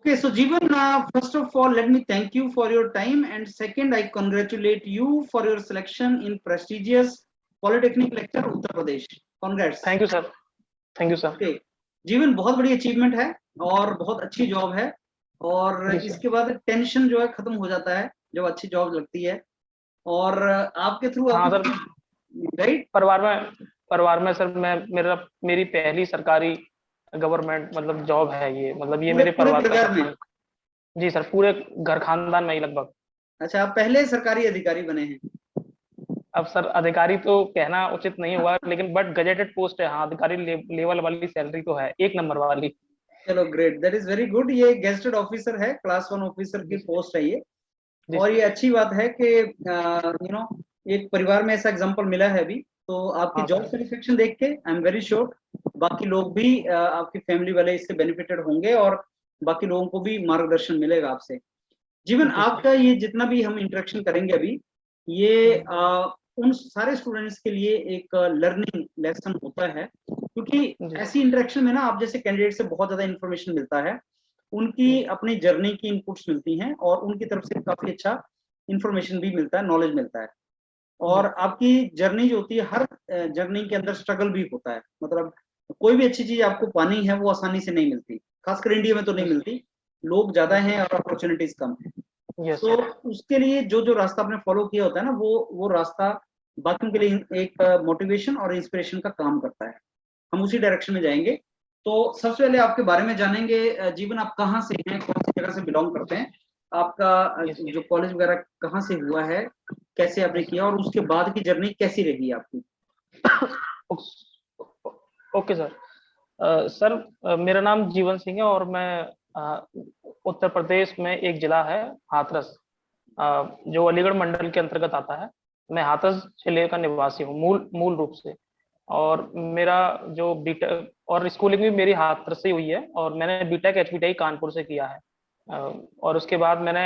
Okay, so Jeevan, first of all, let me thank you for your time, and second, I congratulate you for your selection in prestigious Polytechnic Lecture, Uttar Pradesh. Congrats. Thank you sir, thank you sir. Okay, जीवन बहुत बड़ी achievement है और बहुत अच्छी job है, और जी sir. इसके बाद टेंशन जो है खत्म हो जाता है जब अच्छी जॉब लगती है, और आपके थ्रू हाँ सर, राइट। परिवार में सर मेरी पहली सरकारी गवर्नमेंट मतलब जॉब है ये, मतलब ये मेरे पूरे परिवार का परिवार में। सपना। जी सर, पूरे घर खानदान में ही लगभग। अच्छा, आप पहले सरकारी अधिकारी बने हैं? अब सर अधिकारी तो कहना उचित नहीं हुआ, लेकिन बट गजेटेड पोस्ट है, हाँ अधिकारी लेवल वाली सैलरी तो है, 1 नंबर वाली। चलो great, that is very good. ये गेस्टेड ऑफिसर है, क्लास 1 ऑफिसर की पोस्ट है ये, और ये अच्छी बात है कि यू नो एक परिवार में ऐसा एग्जांपल मिला है अभी, तो आपकी जॉब सेटिस्फेक्शन देख के आई एम वेरी श्योर बाकी लोग भी आपकी फैमिली वाले इससे बेनिफिटेड होंगे, और बाकी लोगों को भी मार्गदर्शन मिलेगा आपसे। जीवन, आपका ये जितना भी हम इंटरेक्शन करेंगे अभी, ये उन सारे स्टूडेंट्स के लिए एक लर्निंग लेसन होता है, क्योंकि ऐसी इंटरेक्शन में ना आप जैसे कैंडिडेट से बहुत ज्यादा इंफॉर्मेशन मिलता है, उनकी अपनी जर्नी की इनपुट्स मिलती हैं, और उनकी तरफ से काफी अच्छा इंफॉर्मेशन भी मिलता है, नॉलेज मिलता है। और आपकी जर्नी जो होती है, हर जर्नी के अंदर स्ट्रगल भी होता है, मतलब कोई भी अच्छी चीज आपको पानी है वो आसानी से नहीं मिलती, खासकर इंडिया में तो नहीं मिलती, लोग ज्यादा हैं और अपॉर्चुनिटीज कम है। तो उसके लिए जो जो रास्ता आपने फॉलो किया होता है ना, वो रास्ता बाकियों के लिए एक मोटिवेशन और इंस्पिरेशन का काम करता है। हम उसी डायरेक्शन में जाएंगे। तो सबसे पहले आपके बारे में जानेंगे। जीवन, आप कहाँ से हैं, कौन सी जगह से बिलोंग करते हैं, आपका जो कॉलेज वगैरह कहाँ से हुआ है, कैसे आपने किया, और उसके बाद की जर्नी कैसी रही आपकी? Okay sir. सर मेरा नाम जीवन सिंह है, और मैं उत्तर प्रदेश में एक जिला है हाथरस, जो अलीगढ़ मंडल के अंतर्गत आता है। मैं हाथरस जिले का निवासी हूँ मूल रूप से, और मेरा जो बीटेक और स्कूलिंग भी मेरी हाथरस से हुई है, और मैंने बीटेक एचपीटीआई कानपुर से किया है। और उसके बाद मैंने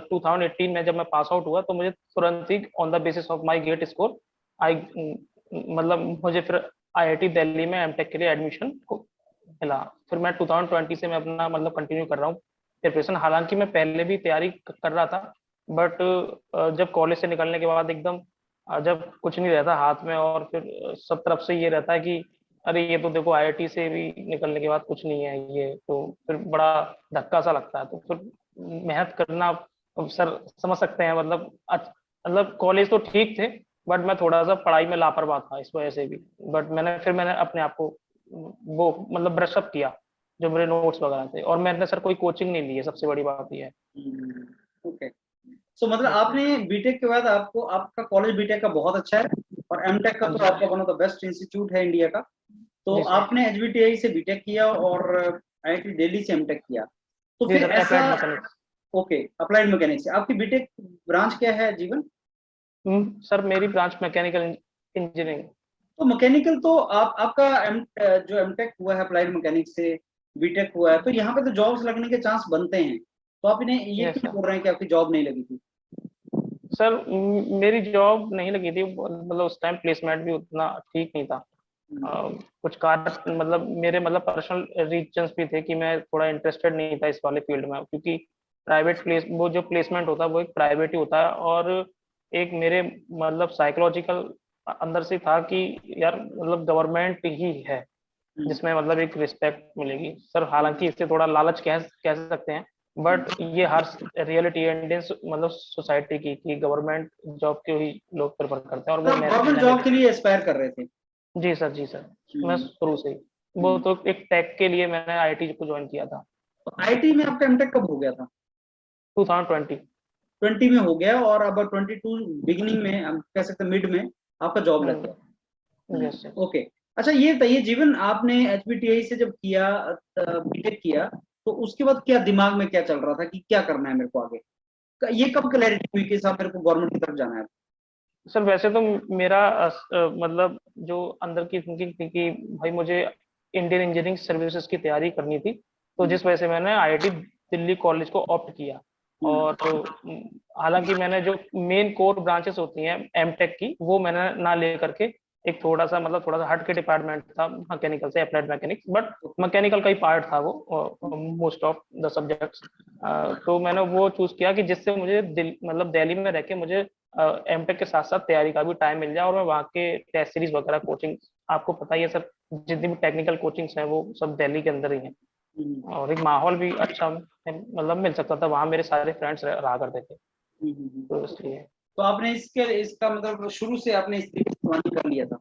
2018 में जब मैं पास आउट हुआ, तो मुझे तुरंत ही on the basis of my GATE score I मतलब मुझे फिर आईआईटी दिल्ली में एमटेक के लिए एडमिशन मिला। फिर मैं 2020 से मैं अपना मतलब कंटिन्यू कर रहा हूँ प्रिपरेशन। हालांकि मैं पहले भी तैयारी कर रहा था, बट जब कॉलेज से निकलने के बाद एकदम जब कुछ नहीं रहता हाथ में, और फिर सब तरफ से ये रहता है कि अरे ये तो देखो आईआईटी से भी निकलने के बाद कुछ नहीं है ये, तो फिर बड़ा धक्का सा लगता है। तो फिर मेहनत करना, अब सर समझ सकते हैं, मतलब कॉलेज तो ठीक थे, बट मैं थोड़ा सा पढ़ाई में लापरवाह था इस वजह से भी। बट मैंने अपने आप को वो मतलब ब्रशअप किया, जो मेरे नोट्स वगैरह थे, और मैंने सर कोई कोचिंग नहीं ली है, सबसे बड़ी बात ये है। ओके, सो मतलब आपने बीटेक के बाद आपको आपका कॉलेज बीटेक का बहुत अच्छा है, और एमटेक का तो आपका one of the best institute है इंडिया का। तो आपने एचबीटीआई से बीटेक किया और आईआईटी दिल्ली से एमटेक किया, तो फिर ऐसा ओके अप्लाइड मैकेनिक्स। आपकी बीटेक ब्रांच क्या है जीवन? सर मेरी ब्रांच मैकेनिकल इंजीनियरिंग। तो मैकेनिकल तो आपका जो एमटेक हुआ है अप्लाइड मैकेनिक्स से बीटेक हुआ है, तो यहाँ पे तो जॉब्स लगने के चांस बनते हैं, तो आप इन्हें ये क्यों बोल रहे हैं कि आपकी जॉब नहीं लगी थी? सर मेरी जॉब नहीं लगी थी, मतलब उस टाइम प्लेसमेंट भी उतना ठीक नहीं था। कुछ कारण मतलब मेरे मतलब पर्सनल रीजंस भी थे कि मैं थोड़ा इंटरेस्टेड नहीं था इस वाले फील्ड में, क्योंकि प्राइवेट वो जो प्लेसमेंट होता है वो एक प्राइवेट ही होता है, और एक मेरे मतलब साइकोलॉजिकल अंदर से था कि यार मतलब गवर्नमेंट ही है जिसमें मतलब एक रिस्पेक्ट मिलेगी। सर हालांकि इससे थोड़ा लालच कह सकते हैं, बट ये हर रियलिटी इंडियन मतलब सोसाइटी की कि गवर्नमेंट जॉब के ही लोग प्रेफर करते हैं, और वो गवर्नमेंट जॉब के लिए एस्पायर कर रहे थे? जी सर, जी सर, मैं शुरू से ही वो तो एक टेक के लिए मैंने आईटी को ज्वाइन किया था। तो आईटी में आपका एमटेक कब हो गया था? 2020 में हो गया, और अब 22 बिगिनिंग में हम कह सकते हैं मिड में आपका जॉब लग गया। ओके, अच्छा ये बताइए जीवन, आपने एचबीटीआई से जब किया बीटेक किया, तो उसके बाद क्या दिमाग में क्या चल रहा था कि क्या करना है मेरे को आगे? ये कब क्लैरिटी हुई कि साहब मेरे को गवर्नमेंट की तरफ जाना है? सर वैसे तो मेरा मतलब जो अंदर की थिंकिंग थी कि भाई मुझे इंडियन इंजीनियरिंग सर्विसेज की तैयारी करनी थी, तो जिस वजह से मैंने आईआईटी दिल्ली कॉलेज को ऑप्ट किया। और हालांकि मैंने जो मेन कोर ब्रांचेस होती हैं एमटेक की, वो मैंने ना ले करके एक थोड़ा सा मतलब थोड़ा सा हट के डिपार्टमेंट था मैकेनिकल से, अप्लाइड मैकेनिक्स, बट मैकेनिकल का ही पार्ट था वो मोस्ट ऑफ द सब्जेक्ट्स। तो मैंने वो चूज किया कि जिससे मुझे मतलब दिल्ली में रह के मुझे एमटेक के साथ साथ तैयारी का भी टाइम मिल जाए, और मैं वहाँ के टेस्ट सीरीज वगैरह कोचिंग, आपको पता ही है सर, जितनी भी टेक्निकल कोचिंग्स हैं वो सब दिल्ली के अंदर ही हैं, और एक माहौल भी अच्छा मतलब मिल सकता था, वहाँ मेरे सारे फ्रेंड्स रहा करते थे, तो इसलिए। तो आपने इसका मतलब शुरू से आपने इसकी प्लानिंग कर लिया था?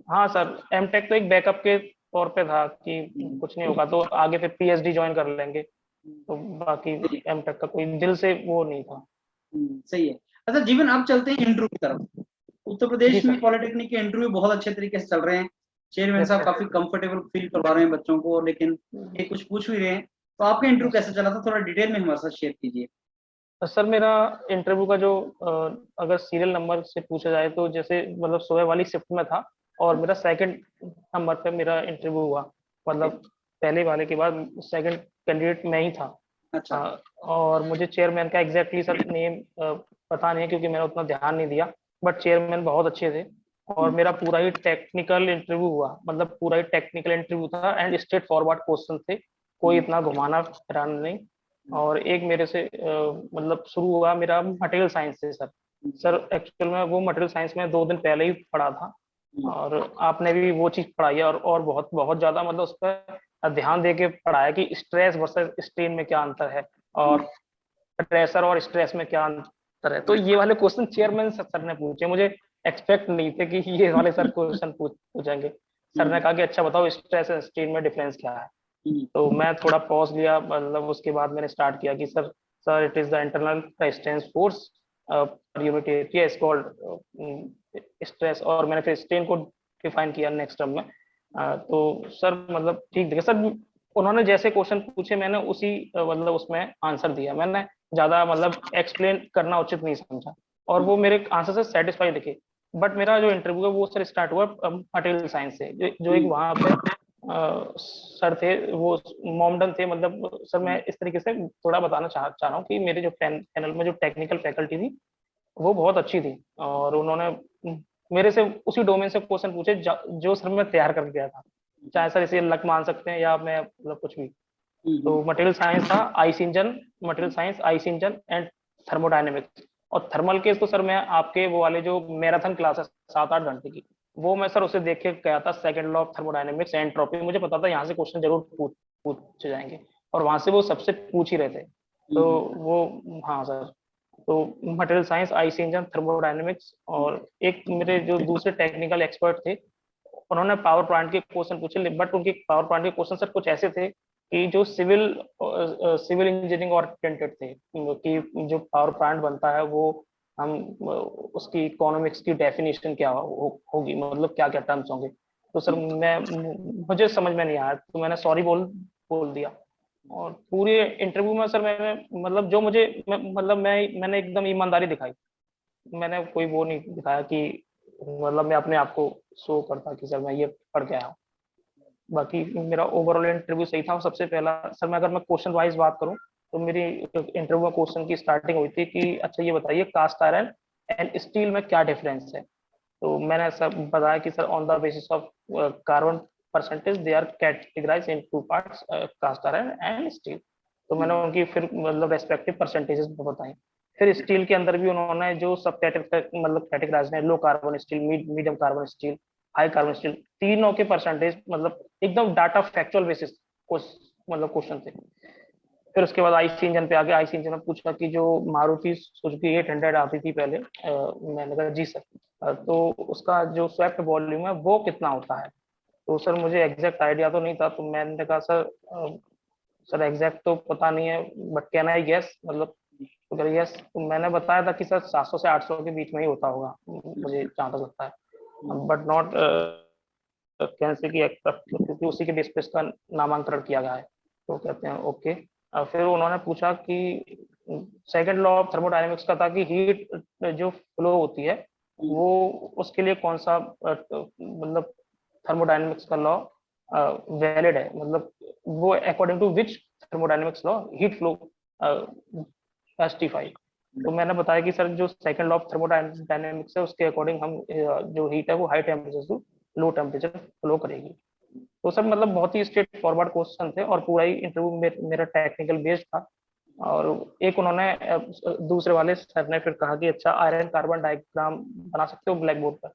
हाँ सर, एमटेक तो एक बैकअप के तौर पे था कि कुछ नहीं होगा तो आगे फिर पीएचडी ज्वाइन कर लेंगे, तो बाकी एमटेक का कोई दिल से वो नहीं था। सही है। अच्छा जीवन, आप चलते हैं इंटरव्यू की तरफ। उत्तर जी प्रदेश में सर। पॉलिटेक्निक के इंटरव्यू बहुत अच्छे तरीके से चल रहे हैं। चेयरमैन यस साहब सर। काफी कंफर्टेबल फील करवा रहे हैं बच्चों को, लेकिन ये कुछ पूछ भी रहे हैं। तो आपका इंटरव्यू कैसे चला था, थोड़ा डिटेल में हमारे साथ शेयर कीजिए। सर मेरा इंटरव्यू का जो अगर सीरियल नंबर से पूछा जाए तो जैसे मतलब सुबह वाली शिफ्ट में था, और मेरा सेकंड नंबर पे मेरा इंटरव्यू हुआ, ओके। मतलब पहले वाले के बाद सेकंड कैंडिडेट मैं ही था। अच्छा। और मुझे चेयरमैन का एग्जैक्टली सर नेम पता नहीं है क्योंकि मैंने उतना ध्यान नहीं दिया, बट चेयरमैन बहुत अच्छे थे, और मेरा पूरा ही टेक्निकल इंटरव्यू हुआ, मतलब पूरा ही टेक्निकल इंटरव्यू था, एंड स्ट्रेट फॉरवर्ड क्वेश्चन थे, कोई इतना घुमाना फिराना नहीं। और एक मेरे से मतलब शुरू हुआ मेरा मटेरियल साइंस से सर। सर एक्चुअल में वो मटेरियल साइंस में 2 दिन पहले ही पढ़ा था, और आपने भी वो चीज पढ़ाई है, और बहुत बहुत ज्यादा मतलब उस पर ध्यान दे के पढ़ाया कि स्ट्रेस वर्सेस स्ट्रेन में क्या अंतर है, और प्रेशर और स्ट्रेस में क्या अंतर है। तो ये वाले क्वेश्चन चेयरमैन सर ने पूछे, मुझे एक्सपेक्ट नहीं थे कि ये वाले सर क्वेश्चन पूछेंगे। सर ने कहा कि अच्छा बताओ स्ट्रेस एंड स्ट्रेन में डिफरेंस क्या है। तो मैं थोड़ा पॉज लिया, मतलब उसके बाद मैंने स्टार्ट किया कि sir, it is the internal resistance force per unit area is called stress, और मैंने फिर स्ट्रेन को डिफाइन किया नेक्स्ट टर्म में। तो सर मतलब ठीक है सर, उन्होंने जैसे क्वेश्चन पूछे मैंने उसी मतलब उसमें आंसर दिया, मैंने ज्यादा मतलब एक्सप्लेन करना उचित नहीं समझा, और वो मेरे आंसर से सेटिस्फाई दिखे। बट मेरा जो इंटरव्यू है वो सर स्टार्ट हुआ मटेरियल साइंस से, जो एक वहाँ पे सर थे, वो मॉमडन थे, मतलब सर मैं इस तरीके से थोड़ा बताना चाह रहा हूँ कि मेरे जो पैनल में जो टेक्निकल फैकल्टी थी वो बहुत अच्छी थी, और उन्होंने मेरे से उसी डोमेन से क्वेश्चन पूछे जो सर मैं तैयार करके गया था, चाहे सर इसे लक मान सकते हैं या मैं मतलब कुछ भी। तो मटेरियल साइंस था ice engine, material science ice engine and thermodynamics. और थर्मल के तो सर मैं आपके वो वाले जो मैराथन क्लास है 7-8 घंटे की, वो मैं सर उसे देख के गया था, second law of thermodynamics entropy, मुझे पता था यहाँ से क्वेश्चन जरूर पूछे जाएंगे, और वहां से वो सबसे पूछ ही रहे थे। तो वो, हाँ सर, तो material science ice engine thermodynamics, और एक मेरे जो दूसरे टेक्निकल एक्सपर्ट थे उन्होंने पावर प्लांट के क्वेश्चन पूछे, बट उनके पावर प्लांट के क्वेश्चन सर कुछ ऐसे थे कि जो सिविल इंजीनियरिंग ओरिएंटेड थे, कि जो पावर प्लांट बनता है वो हम उसकी इकोनॉमिक्स की डेफिनेशन क्या होगी, मतलब क्या क्या टर्म्स होंगे। तो सर मैं मुझे समझ में नहीं आया, तो मैंने सॉरी बोल दिया। और पूरे इंटरव्यू में सर मैंने मतलब जो मुझे मतलब मैंने एकदम ईमानदारी दिखाई, मैंने कोई वो नहीं दिखाया कि मतलब मैं अपने आप को शो करता कि सर मैं ये पढ़ के आया हूँ। बाकी मेरा ओवरऑल इंटरव्यू सही था। और सबसे पहला सर, मैं अगर मैं क्वेश्चन वाइज बात करूँ तो मेरी इंटरव्यू में क्वेश्चन की स्टार्टिंग हुई थी कि अच्छा ये बताइए कास्ट आयरन एंड स्टील में क्या डिफरेंस है। तो मैंने सर बताया कि sir on the basis of carbon percentage they are categorize in 2 parts, cast iron and steel. तो मैंने उनकी फिर मतलब रेस्पेक्टिव परसेंटेजेस बताई। फिर स्टील के अंदर भी उन्होंने जो सब मतलब कैटेगराइज है, low carbon steel, medium carbon steel, high carbon steel, तीनों के परसेंटेज मतलब एकदम डाटा फैक्चुअल बेसिस मतलब क्वेश्चन थे। फिर उसके बाद आईसी इंजन पे आ गया। आईसी इंजन में पूछा कि जो मारुति सुजुकी 800 आती थी पहले, मैंने कहा जी सर, तो उसका जो स्वेप्ट वॉल्यूम है वो कितना होता है। तो सर मुझे एग्जैक्ट आइडिया तो नहीं था, तो मैंने कहा सर सर एग्जैक्ट तो पता नहीं है, बट कैन आई गेस, मतलब अगर यस, तो मैंने बताया था कि सर 700 से 800 के बीच में ही होता होगा मुझे जहाँ तक लगता है, बट नॉट कैन से कि क्योंकि उसी के बेस पे इसका नामांकन किया गया है। तो कहते हैं ओके। फिर उन्होंने पूछा कि सेकंड लॉ ऑफ थर्मोडायनेमिक्स का था कि हीट जो फ्लो होती है वो उसके लिए कौन सा मतलब थर्मोडायनेमिक्स का लॉ वैलिड है, मतलब वो according to which thermodynamics law heat flow justify. तो मैंने बताया कि सर जो सेकंड लॉ ऑफ थर्मोडायनेमिक्स है उसके अकॉर्डिंग हम जो हीट है वो हाई टेम्परेचर से लो टेम्परेचर फ्लो करेगी। तो सर मतलब बहुत ही स्ट्रेट फॉरवर्ड क्वेश्चन थे और पूरा ही इंटरव्यू मेरा टेक्निकल बेस्ड था। और एक उन्होंने दूसरे वाले सर ने फिर कहा कि अच्छा आयरन कार्बन डायग्राम बना सकते हो ब्लैक बोर्ड पर।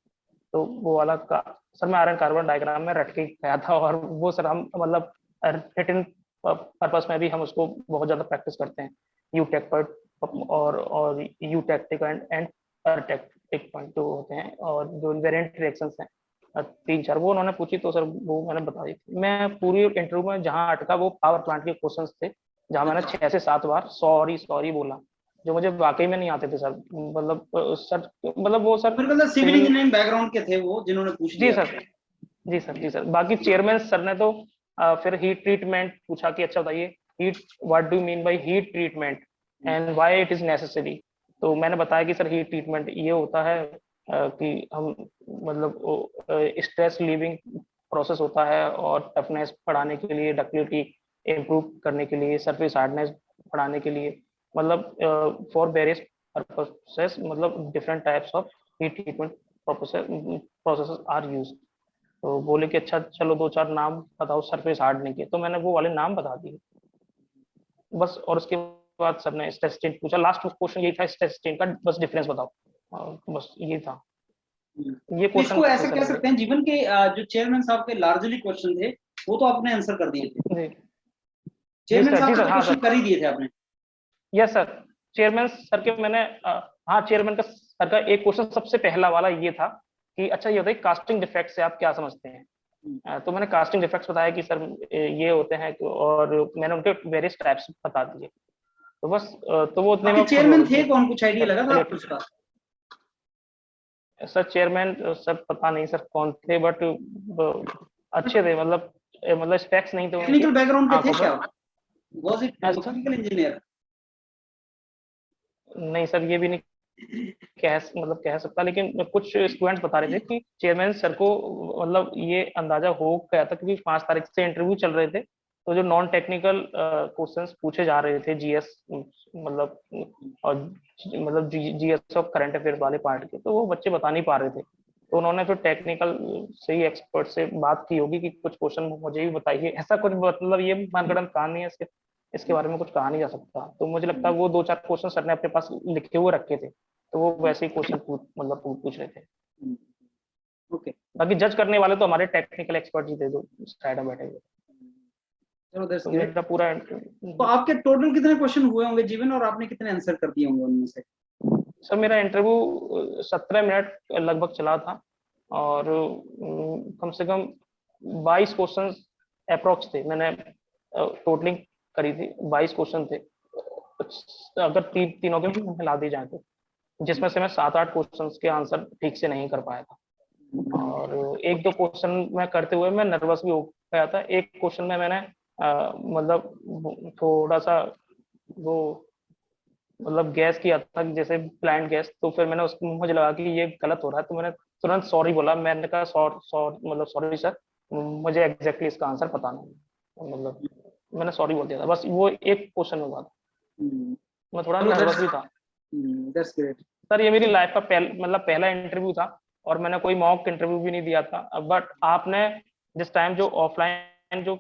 तो वो वाला का सर मैं आयरन कार्बन डायग्राम में रट के गया था, और वो सर हम मतलब रिटन पर्पस में भी हम उसको बहुत ज्यादा प्रैक्टिस करते हैं, यू टेक पर और you tactic and tactic point जो होते हैं, और जो वेरिएंट रिएक्शंस हैं 3-4 वो उन्होंने पूछी, तो सर वो मैंने बता दी थी। मैं पूरी इंटरव्यू में जहां अटका वो पावर प्लांट के क्वेश्चंस थे, जहां मैंने 6 से 7 बार सॉरी सॉरी बोला, जो मुझे वाकई में नहीं आते थे सर। मतलब सर मतलब वो सर मेरे को सिविल इंजीनियरिंग बैकग्राउंड के थे वो जिन्होंने पूछ जी लिया। सर, जी सर, जी सर। बाकी चेयरमैन सर ने तो फिर हीट ट्रीटमेंट पूछा कि अच्छा बताइए heat what do mean by heat treatment and why it is necessary. तो मैंने बताया कि सर हीट ट्रीटमेंट ये होता है कि हम मतलब स्ट्रेस लीविंग प्रोसेस होता है, और टफनेस बढ़ाने के लिए, डक्टिलिटी इम्प्रूव करने के लिए, सरफेस हार्डनेस बढ़ाने के लिए, मतलब फॉर वेरियस पर्पसेस, मतलब different types of heat treatment processes are used. तो बोले कि अच्छा चलो 2-4 नाम बताओ सरफेस हार्डनिंग के, तो मैंने वो वाले नाम बता दिए बस। और उसके बाद सर ने स्ट्रेस स्ट्रेन पूछा, लास्ट क्वेश्चन यही था स्ट्रेस स्ट्रेन का बस डिफरेंस बताओ, बस ये था, ये तो क्वेश्चन इसको थे ऐसा सर कह मेरे। सकते हैं जीवन के जो चेयरमैन साहब के लार्जली क्वेश्चन थे वो तो आपने आंसर कर दिए थे। जी चेयरमैन जी साहब के सर, तो हाँ क्वेश्चन सर, कर ही दिए थे आपने। Yes sir. चेयरमैन सर के मैंने हाँ चेयरमैन का सर का एक क्वेश्चन सबसे पहला वाला ये था कि अच्छा ये बताइए कास्टिंग डिफेक्ट से आप क्या समझते हैं। तो मैंने कास्टिंग डिफेक्ट्स बताया कि सर ये होते हैं, और मैंने उनके वेरियस टाइप्स बता दिए। तो बस तो वो उतने आपके में खुश हो चेयरमैन गए थे थे। कौन, कुछ आइडिया लगा था चलिए आपको उसका? सर चेयरमैन सर पता नहीं सर कौन थे, बट अच्छे थे, मतलब स्पेक्स नहीं थे उनके टेक्निकल बैकग्राउंड के थे आंखों क्या? पर। वाज इट ऐसा मैकेनिकल इंजीनियर? नहीं सर, ये भी नहीं मतलब कह सकता, लेकिन कुछ स्टूडेंट्स बता रहे थे कि चेयरमैन सर को मतलब ये अंदाजा हो गया था, क्योंकि 5 तारीख से इंटरव्यू चल रहे थे, तो जो नॉन टेक्निकल क्वेश्चंस पूछे जा रहे थे जीएस, मतलब और मतलब जीएस ऑफ करंट अफेयर्स वाले पार्ट के, तो वो बच्चे बता नहीं पा रहे थे। तो उन्होंने फिर टेक्निकल से ही एक्सपर्ट से बात की होगी कि कुछ क्वेश्चन मुझे भी बताइए, ऐसा कुछ मतलब ये मनगढ़ंत कहानी है, इसके बारे में कुछ कहा नहीं जा सकता। तो मुझे लगता है वो 2-4 क्वेश्चन सर ने अपने पास लिखे हुए रखे थे, तो वो वैसे ही क्वेश्चन पूछ रहे थे। ओके, बाकी जज करने वाले तो हमारे टेक्निकल एक्सपर्ट ही थे जो साइड में बैठे हुए। चलो दैट्स तो ग्रेट। मेरा पूरा तो आपके टोटल कितने क्वेश्चन हुए होंगे जीवन, और आपने कितने आंसर कर दिए होंगे उनमें से? सर मेरा इंटरव्यू 17 मिनट लगभग चला था, और कम से कम 22 क्वेश्चन अप्रोक्स थे, मैंने टोटलिंग करी थी, 22 क्वेश्चन थे, अगर तीनों के मिला दिए जाए तो, जिसमें से मैं 7-8 क्वेश्चन के आंसर ठीक से नहीं कर पाया था। और 1-2 क्वेश्चन मैं करते हुए मैं नर्वस भी हो गया था। एक क्वेश्चन में मैंने मतलब थोड़ा सा वो मतलब गैस किया था जैसे प्लांट गैस, तो फिर मैंने उसको मुझे लगा कि ये गलत हो रहा है, तो मैंने तुरंत सॉरी बोला, मैंने कहा मतलब सॉरी सर, मुझे एग्जैक्टली इसका आंसर पता नहीं, मतलब मैंने सॉरी बोल दिया था, बस वो एक क्वेश्चन में हुआ था। मैं थोड़ा चलो नर्वस भी था दैट्स ग्रेट। सर, ये मेरी लाइफ का मतलब पहला इंटरव्यू था, और मैंने कोई मॉक इंटरव्यू भी नहीं दिया था। बट आपने जिस टाइम जो ऑफलाइन जो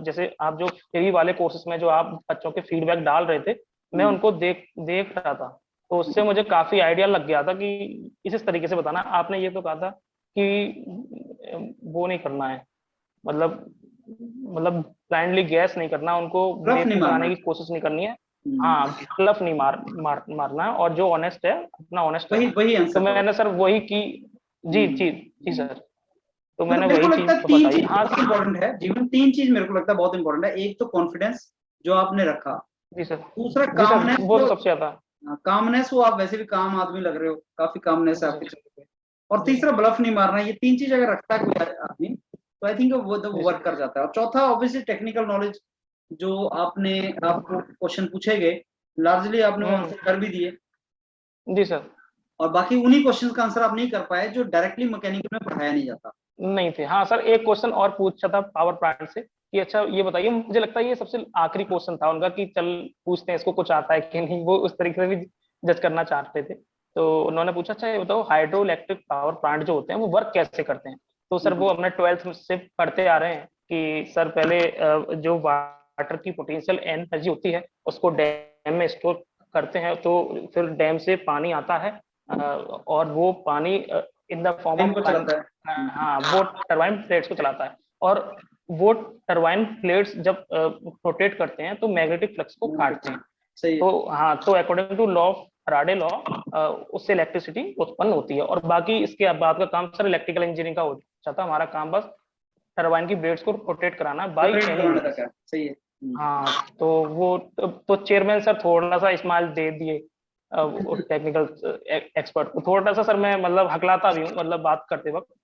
जैसे आप जो फ्री वाले कोर्सेज में जो आप बच्चों के फीडबैक डाल रहे थे, मैं उनको देख देख रहा था, तो उससे मुझे काफी आइडिया लग गया था कि इस तरीके से बताना। आपने ये तो कहा था कि वो नहीं करना है, मतलब ब्लाइंडली गैस नहीं करना, उनको रफ नहीं बेवकूफ बनाने मारना। की कोशिश नहीं करनी है। हाँ, क्लफ नहीं मारना है, और जो ऑनेस्ट है अपना ऑनेस्ट वही रहना है। वही तो आंसर करो। मैंने सर वही की। जी जी जी सर, तो मैंने मतलब मेरे को वही लगता चीज है तो तीन बताई। चीज हाँ बहुत इंपॉर्टेंट है जीवन, तीन चीज मेरे को लगता है बहुत इंपॉर्टेंट है। एक तो कॉन्फिडेंस जो आपने रखा, जी सर, दूसरा जी सर, कामनेस वो तो जो, सबसे ज्यादा। कामनेस वो आप वैसे भी काम आदमी लग रहे हो, काफी कामनेस है जी आपके सर, चेहरे पे। और जी तीसरा सर, ब्लफ नहीं मारना। ये तीन चीज अगर रखता है कोई आदमी तो आई थिंक वो जी वर्क सर, कर जाता है। और चौथा ऑब्वियसली टेक्निकल नॉलेज, जो आपने, आपको क्वेश्चन पूछे गए लार्जली आपने वो आंसर कर भी दिए। जी सर, और बाकी उन्हीं क्वेश्चंस का आंसर आप नहीं कर पाए जो डायरेक्टली मैकेनिकल में पढ़ाया नहीं जाता। नहीं थे। हाँ सर, एक क्वेश्चन और पूछा था पावर प्लांट से कि अच्छा ये बताइए, मुझे लगता है ये सबसे आखिरी क्वेश्चन था उनका कि चल पूछते हैं इसको कुछ आता है कि नहीं, वो उस तरीके से भी जज करना चाहते थे। तो उन्होंने पूछा अच्छा ये बताओ हाइड्रो इलेक्ट्रिक पावर प्लांट जो होते हैं वो वर्क कैसे करते हैं। तो सर वो अपने 12th से पढ़ते आ रहे हैं कि सर पहले जो वाटर की पोटेंशियल एनर्जी होती है उसको डैम में स्टोर करते हैं, तो फिर डैम से पानी आता है और वो पानी in the form time of को चलाता है। हाँ वो टरबाइन प्लेट्स को चलाता है, और वो टरबाइन प्लेट्स जब रोटेट करते हैं तो मैग्नेटिक फ्लक्स को काटते हैं। सही है। तो हाँ, तो according to law of Faraday law उससे इलेक्ट्रिसिटी उत्पन्न होती है। और बाकी इसके बाद का काम सर इलेक्ट्रिकल इंजीनियरिंग का हो जाता है, हमारा काम बस टरबाइन की ब्लेड्स को रोटेट कराना बाई रोटेट एनी कराने मींस। तक है। सही है। हाँ, तो वो तो चेयरमैन सर थोड़ा सा स्माइल दे दिए टेक्निकल एक्सपर्ट को, थोड़ा सा सर मैं मतलब हकलाता भी हूँ मतलब बात करते वक्त।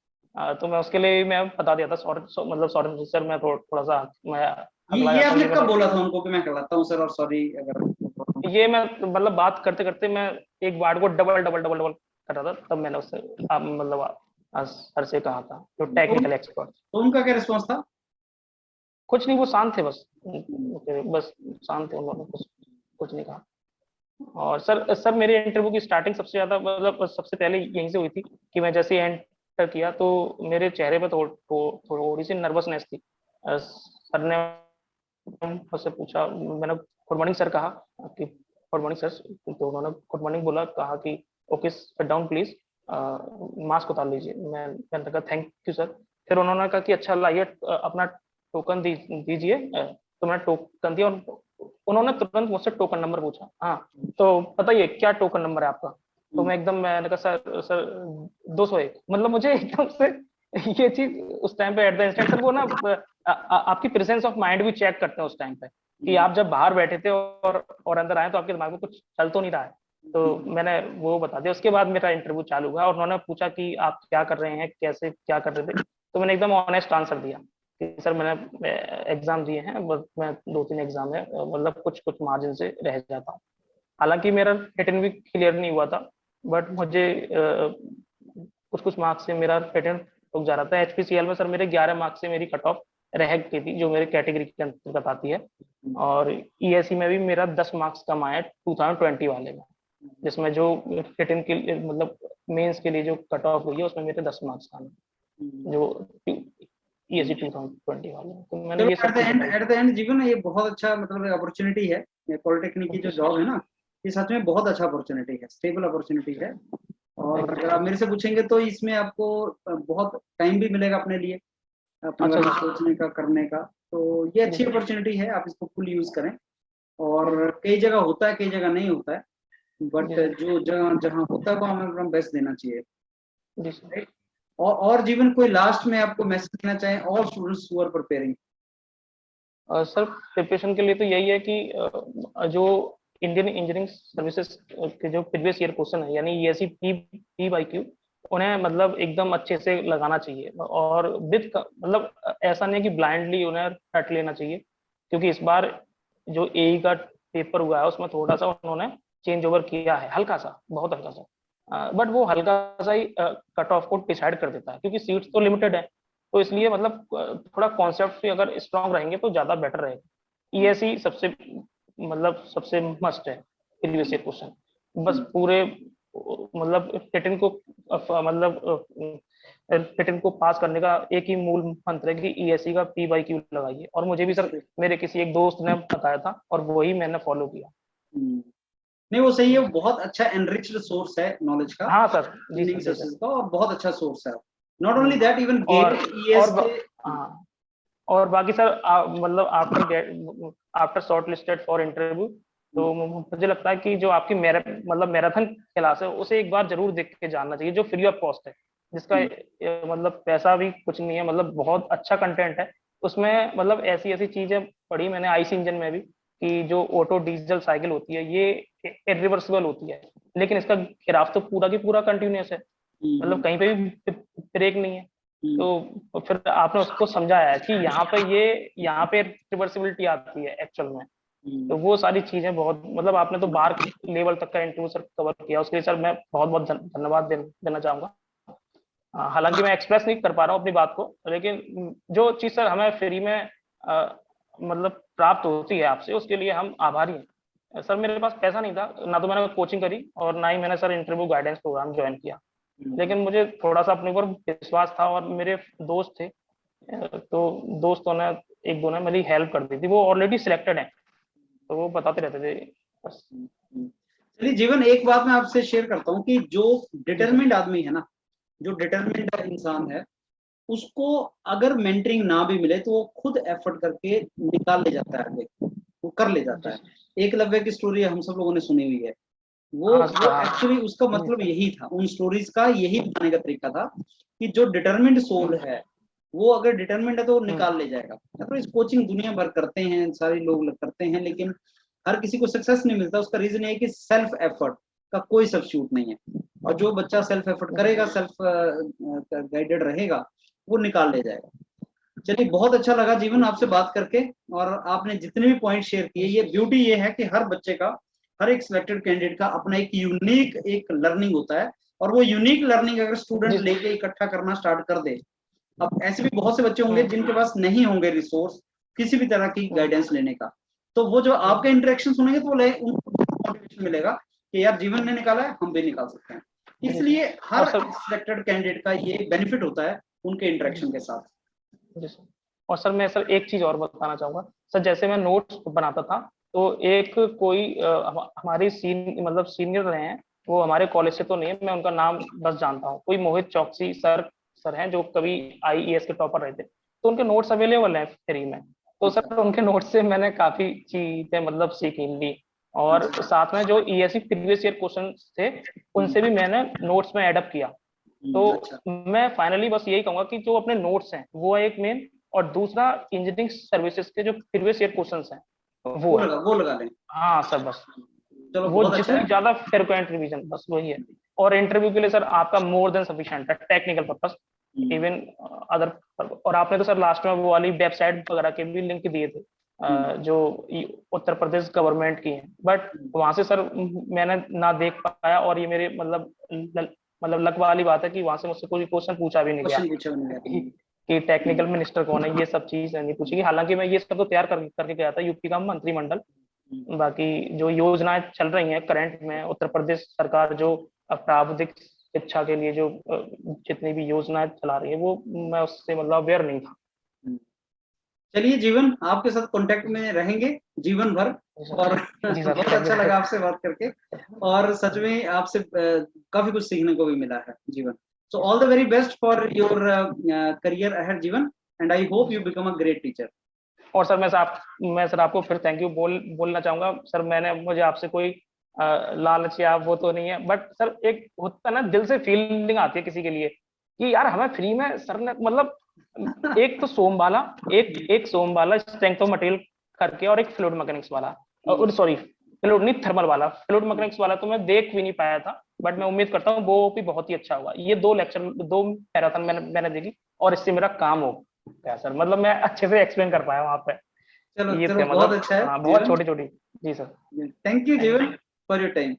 तो मैं उसके लिए मैं बता दिया था सॉरी, मतलब सॉरी सर मैं थोड़ा सा मैं हकला ये जाता हूँ आपने ये कब बस। बोला था उनको कि मैं कहलाता हूँ सर और सॉरी अगर। ये मैं मतलब बात करते करते मैं एक वर्ड को डबल डबल डबल डबल कर रहा था, तब मैंने उससे मतलब सर से कहा था जो तो टेक्निकल एक्सपर्ट। तो उनका क्या रिस्पॉन्स था? कुछ नहीं, वो शांत थे बस, बस शांत थे, उन्होंने कुछ कुछ नहीं कहा। और सर मेरे इंटरव्यू की स्टार्टिंग सबसे ज्यादा मतलब सबसे पहले यहीं से हुई थी कि मैं जैसे एंटर किया तो मेरे चेहरे पर थोड़ी सी नर्वसनेस थी। सर ने मुझसे पूछा, मैंने गुड मॉर्निंग सर कहा कि गुड मॉर्निंग सर, तो उन्होंने गुड मॉर्निंग बोला, कहा कि okay sit down please, mask उतार लीजिए। मैंने कहा थैंक यू सर। फिर उन्होंने कहा कि अच्छा लाइए अपना टोकन दीजिए। तो मैंने टोकन दिया और उन्होंने तुरंत मुझसे टोकन नंबर पूछा। हाँ, तो बताइए क्या टोकन नंबर है आपका। तो मैंने कहा सर 201। मतलब मुझे एकदम से ये चीज उस टाइम पे एट द इंस्टेंट सर वो ना आपकी प्रेजेंस ऑफ माइंड भी चेक करते हैं उस टाइम पे कि आप जब बाहर बैठे थे और अंदर आए तो आपके दिमाग में कुछ चल तो नहीं रहा है। तो मैंने वो बता दिया। उसके बाद मेरा इंटरव्यू चालू हुआ और उन्होंने पूछा कि आप क्या कर रहे हैं, कैसे क्या कर रहे थे। तो मैंने एकदम ऑनेस्ट आंसर दिया कि सर मैंने एग्जाम दिए हैं, बस मैं 2-3 एग्जाम है मतलब कुछ कुछ मार्जिन से रह जाता हूँ। हालांकि मेरा रिटन भी क्लियर नहीं हुआ था, बट मुझे कुछ कुछ मार्क्स से मेरा रिटन रुक जा रहा था। एचपीसीएल में सर मेरे 11 मार्क्स से मेरी कट ऑफ रह गई थी जो मेरे कैटेगरी के अंतर्गत आती है। और ईएससी में भी मेरा 10 मार्क्स कम आया 2020 वाले में, जिसमें जो रिटन के लिए मतलब मेंस के लिए जो कट ऑफ हुई है उसमें मेरे 10 मार्क्स कम है जो ईएससी 2020 वाले में। तो मैंने चलो ये सब चीज बताई। एट द एंड जीवन ये बहुत अच्छा मतलब अपॉर्चुनिटी है। ये पॉलिटेक्निक की जो जॉब है ना, ये सच में बहुत अच्छा अपॉर्चुनिटी है, स्टेबल अपॉर्चुनिटी है। और अगर आप मेरे से पूछेंगे तो इसमें आपको बहुत टाइम भी मिलेगा अपने लिए, अपने बारे में अच्छा सोचने का, करने का। तो ये अच्छी अपॉर्चुनिटी है, आप इसको फुल यूज करें। और कई जगह होता है, कई जगह नहीं होता है, बट जो जगह जहाँ होता है वो हमें अपना बेस्ट देना चाहिए। जी सर। Right? और जीवन कोई लास्ट में आपको मैसेज देना चाहें all students who are preparing? Sir preparation के लिए तो यही है कि जो इंडियन इंजीनियरिंग सर्विसेज के जो प्रीवियस ईयर क्वेश्चन है यानी ईएससी पी बाई क्यू, उन्हें मतलब एकदम अच्छे से लगाना चाहिए। और विद मतलब ऐसा नहीं है कि ब्लाइंडली उन्हें रट लेना चाहिए, क्योंकि इस बार जो एई का पेपर हुआ है उसमें थोड़ा सा उन्होंने चेंज ओवर किया है, हल्का सा, बहुत हल्का सा, बट वो हल्का सा ही कट ऑफ को डिसाइड कर देता है क्योंकि सीट्स तो लिमिटेड है। तो इसलिए मतलब थोड़ा कॉन्सेप्ट भी अगर स्ट्रांग रहेंगे तो ज्यादा बेटर रहेगा। ईएससी सबसे मतलब सबसे मस्ट है प्रीवियस ईयर क्वेश्चन। बस पूरे मतलब रिटन को मतलब रिटन को पास करने का एक ही मूल मंत्र है कि ईएससी का पी बाई क्यू लगाइए। और मुझे भी सर मेरे किसी एक दोस्त ने बताया था और वही मैंने फॉलो किया। नहीं वो सही है, वो बहुत अच्छा एनरिच्ड सोर्स है नॉलेज का, हाँ सर, जी इंजीनियरिंग सर, जी सोर्सेज सर। का, और बहुत अच्छा सोर्स है। नॉट ओनली दैट, इवन और गेट ईएस और के। हाँ, और बाकी सर मतलब after short listed for interview, तो मुझे लगता है कि जो आपकी मतलब मैराथन क्लास है उसे एक बार जरूर देख के जानना चाहिए, जो फ्री ऑफ कॉस्ट है, जिसका मतलब पैसा भी कुछ नहीं है, मतलब बहुत अच्छा कंटेंट है उसमें। मतलब ऐसी ऐसी चीजें पढ़ी मैंने आईसी इंजन में भी कि जो ऑटो डीजल साइकिल होती है ये इरिवर्सिबल होती है, लेकिन इसका ग्राफ तो पूरा की पूरा कंटिन्यूस है, मतलब कहीं पे भी ब्रेक नहीं है। तो फिर आपने उसको समझाया है कि यहाँ पे रिवर्सिबिलिटी आती है एक्चुअल में। तो वो सारी चीजें बहुत मतलब आपने तो बार लेवल तक का इंटरव्यू सर कवर किया, उसके लिए सर मैं बहुत बहुत धन्यवाद देना चाहूंगा। हालांकि मैं एक्सप्रेस नहीं कर पा रहा हूँ अपनी बात को, लेकिन जो चीज सर हमें फ्री में मतलब प्राप्त होती है आपसे, उसके लिए हम आभारी हैं। सर मेरे पास पैसा नहीं था, ना तो मैंने कोचिंग करी और ना ही मैंने sir interview guidance programme join किया। लेकिन मुझे थोड़ा सा अपने ऊपर विश्वास था और मेरे दोस्त थे, तो दोस्तों ने एक दो ने मेरी हेल्प कर दी थी, वो ऑलरेडी सिलेक्टेड है तो वो बताते रहते थे बस। चलिए जीवन, एक बात मैं आपसे शेयर करता हूँ कि जो जी सर। डिटरमिन्ड आदमी है ना, जो डिटरमिन्ड इंसान है, उसको अगर मेंटरिंग ना भी मिले तो वो खुद एफर्ट करके निकाल ले जाता है आगे, वो कर ले जाता जी है। सर। एकलव्य की स्टोरी हम सब लोगों ने सुनी हुई है। हाँ सर, वो हाँ। एक्चुअली उसका जी मतलब सर। यही था, उन स्टोरीज का यही बताने का तरीका था कि जो डिटरमिन्ड सोल है, वो अगर डिटरमिन्ड है तो वो निकाल ले जाएगा। तो इस कोचिंग दुनिया भर करते हैं, सारे लोग करते हैं, लेकिन हर किसी को सक्सेस नहीं मिलता। उसका रीजन ये है कि सेल्फ एफर्ट का कोई सब्स्टिट्यूट नहीं है, और जो बच्चा सेल्फ एफर्ट करेगा, सेल्फ गाइडेड रहेगा, वो निकाल ले जाएगा। चलिए, बहुत अच्छा लगा जीवन आपसे बात करके, और आपने जितने भी पॉइंट शेयर किए, ये ब्यूटी ये है कि हर बच्चे का, हर एक सिलेक्टेड कैंडिडेट का अपना एक यूनिक एक लर्निंग होता है, और वो यूनिक लर्निंग अगर स्टूडेंट जी सर। लेके इकट्ठा करना स्टार्ट कर दे, अब ऐसे भी बहुत से बच्चे होंगे जिनके पास नहीं होंगे रिसोर्स किसी भी तरह की गाइडेंस लेने का, तो वो जो आपके इंटरेक्शन सुनेंगे तो उनको मोटिवेशन मिलेगा कि यार जीवन ने निकाला है, हम भी निकाल सकते हैं। इसलिए और हर सर सिलेक्टेड कैंडिडेट का ये बेनिफिट होता है उनके इंटरेक्शन के साथ। जी सर। और सर मैं सर एक चीज और बताना चाहूंगा सर, जैसे मैं नोट्स बनाता था तो एक कोई हमारी मतलब सीनियर रहे हैं, वो हमारे कॉलेज से तो नहीं है, मैं उनका नाम बस जानता हूँ, कोई मोहित चौकसी सर सर हैं जो कभी आईईएस के टॉपर रहे थे, तो उनके नोट्स अवेलेबल हैं फ्री में। तो अच्छा, सर उनके नोट्स से मैंने काफी चीजें मतलब सीखी ली, और अच्छा। साथ में जो ईएससी प्रीवियस ईयर क्वेश्चन थे उनसे भी मैंने नोट्स में एडअप किया। तो अच्छा। मैं फाइनली बस यही कहूंगा कि जो अपने नोट्स हैं वो है एक मेन, और दूसरा इंजीनियरिंग सर्विसेज के जो प्रीवियस ईयर क्वेश्चंस हैं वो है। वो लगा लें। हाँ सर बस, चलो, वो बहुत अच्छा जितनी है। ज्यादा फ्रिक्वेंट रिवीजन बस वही है। और इंटरव्यू के लिए सर आपका मोर देन सफिशिएंट है, टेक्निकल पर्पस इवन अदर। और आपने तो सर लास्ट में वो वाली वेबसाइट वगैरह के भी लिंक दिए थे, जो उत्तर प्रदेश गवर्नमेंट की है, बट वहां से सर मैंने ना देख पाया, और ये मेरे मतलब लक वाली बात है कि वहां से मुझसे कोई क्वेश्चन पूछा भी नहीं गया क्वेश्चन पूछा नहीं कि, गया। कि टेक्निकल मिनिस्टर कौन है, ये सब चीज नहीं पूछी गई। हालांकि मैं ये सब तो तैयार करके गया था यूपी का मंत्रिमंडल। बाकी जो योजनाएं चल रही हैं करंट में, उत्तर प्रदेश सरकार जो प्राविधिक शिक्षा के लिए जो जितनी भी योजनाएं चला रही है, वो मैं उससे मतलब अवेयर नहीं था। चलिए जीवन, आपके साथ कांटेक्ट में रहेंगे जीवन भर, और जी सर, बहुत थैंक यू अच्छा सर। लगा आपसे बात करके, और सच में आपसे काफी कुछ सीखने को भी मिला है Jeevan. So all the very best for your career ahead Jeevan, and I hope you become a great teacher. और सर मैं सर आपको फिर थैंक यू बोलना चाहूंगा सर। मुझे आपसे कोई लालच या वो तो नहीं है, बट सर एक होता है ना दिल से फीलिंग आती है किसी के लिए कि यार हमें फ्री में सर ने मतलब एक तो एक सोम वाला स्ट्रेंथ ऑफ मटेरियल करके, और एक फ्लूइड मैकेनिक्स वाला, और सॉरी फ्लूइड नहीं थर्मल वाला, फ्लूइड मैकेनिक्स वाला तो मैं देख भी नहीं पाया था, बट मैं उम्मीद करता हूँ वो भी बहुत ही अच्छा होगा। ये दो मैराथन मैंने देखी, और इससे मेरा काम हो गया सर, मतलब मैं अच्छे से एक्सप्लेन कर पाया वहां पे। चलो ये चलो, थे बहुत मतलब अच्छा है हाँ बहुत जीवन। छोटी छोटी। जी सर। थैंक यू थैंक जीवन यू। For your time.